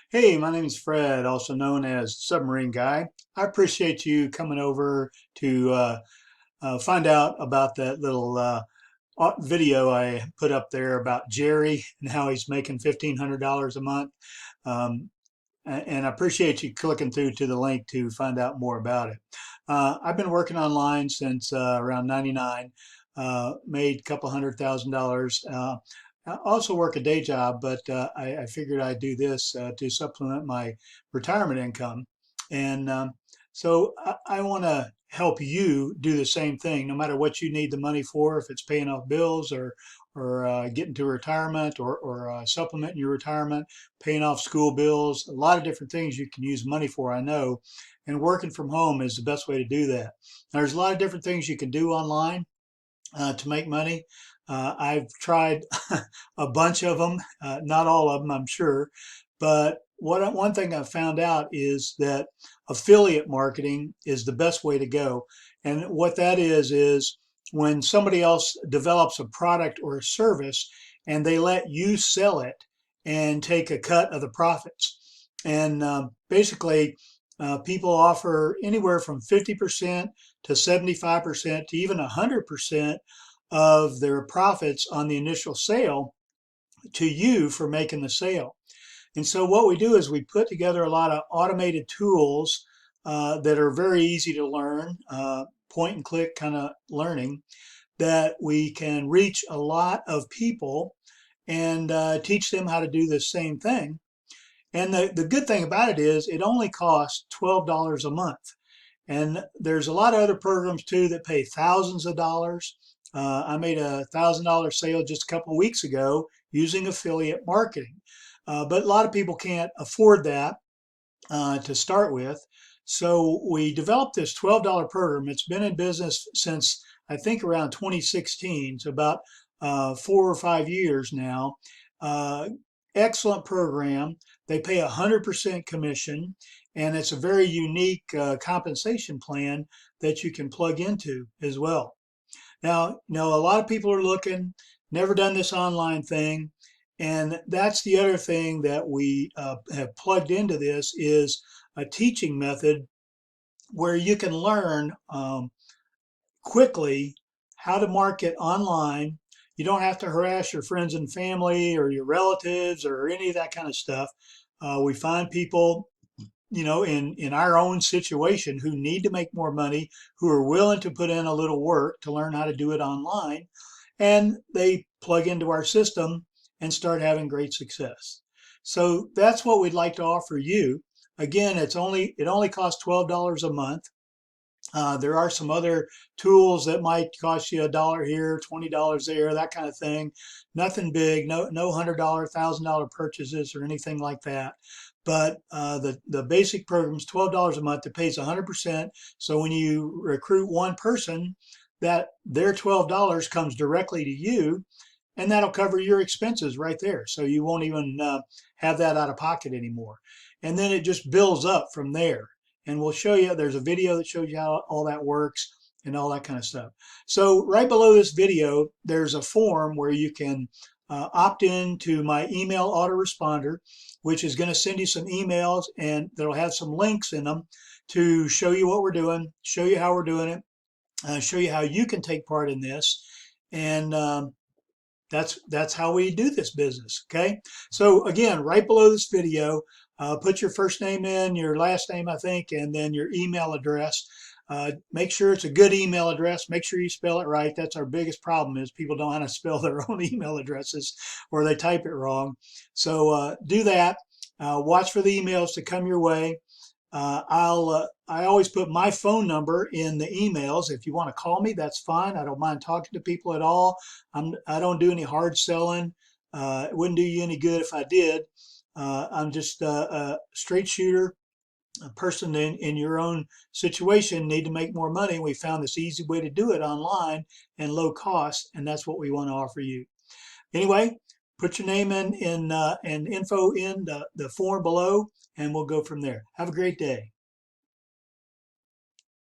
Hey, my name is Fred, also known as Submarine Guy. I appreciate you coming over to find out about that little video I put up there about Jerry and how he's making $1,500 a month. Um, and I appreciate you clicking through to the link to find out more about it. I've been working online since around 99, made a couple $100,000. I also work a day job, but I figured I'd do this to supplement my retirement income. And so I want to help you do the same thing, no matter what you need the money for, if it's paying off bills or getting to retirement or supplementing your retirement, paying off school bills, a lot of different things you can use money for, I know. And working from home is the best way to do that. There's a lot of different things you can do online to make money. I've tried a bunch of them, not all of them, I'm sure. But one thing I've found out is that affiliate marketing is the best way to go. And what that is when somebody else develops a product or a service and they let you sell it and take a cut of the profits. And basically, people offer anywhere from 50% to 75% to even 100% of their profits on the initial sale to you for making the sale. And so what we do is we put together a lot of automated tools that are very easy to learn, point and click kind of learning, that we can reach a lot of people and teach them how to do the same thing. And the good thing about it is it only costs $12 a month. And there's a lot of other programs too that pay thousands of dollars. I made $1,000 sale just a couple of weeks ago using affiliate marketing. But a lot of people can't afford that to start with. So we developed this $12 program. It's been in business since I think around 2016, so about 4 or 5 years now. Uh, Excellent program. They pay 100% commission, and it's a very unique compensation plan that you can plug into as well. Now, a lot of people are looking, never done this online thing, and that's the other thing that we have plugged into this is a teaching method where you can learn quickly how to market online. You don't have to harass your friends and family or your relatives or any of that kind of stuff. We find people, in our own situation who need to make more money, who are willing to put in a little work to learn how to do it online, and they plug into our system and start having great success. So that's what we'd like to offer you. Again, it only costs $12 a month. There are some other tools that might cost you $1 here, $20 there, that kind of thing. Nothing big, no $100, $1,000 purchases or anything like that. But the basic program is $12 a month. It pays 100%. So when you recruit one person, that their $12 comes directly to you, and that'll cover your expenses right there. So you won't even have that out of pocket anymore. And then it just builds up from there. And we'll show you, there's a video that shows you how all that works and all that kind of stuff. So right below this video, there's a form where you can opt in to my email autoresponder, which is going to send you some emails and that'll have some links in them to show you what we're doing, show you how we're doing it, show you how you can take part in this. And that's how we do this business. Okay. So again, right below this video, put your first name in, your last name, I think, and then your email address. Make sure it's a good email address. Make sure you spell it right. That's our biggest problem is people don't know how to spell their own email addresses or they type it wrong. So do that. Watch for the emails to come your way. I always put my phone number in the emails. If you want to call me, that's fine. I don't mind talking to people at all. I don't do any hard selling. It wouldn't do you any good if I did. I'm just a straight shooter, a person in your own situation need to make more money. We found this easy way to do it online and low cost, and that's what we want to offer you. Anyway, put your name in and info in the form below, and we'll go from there. Have a great day.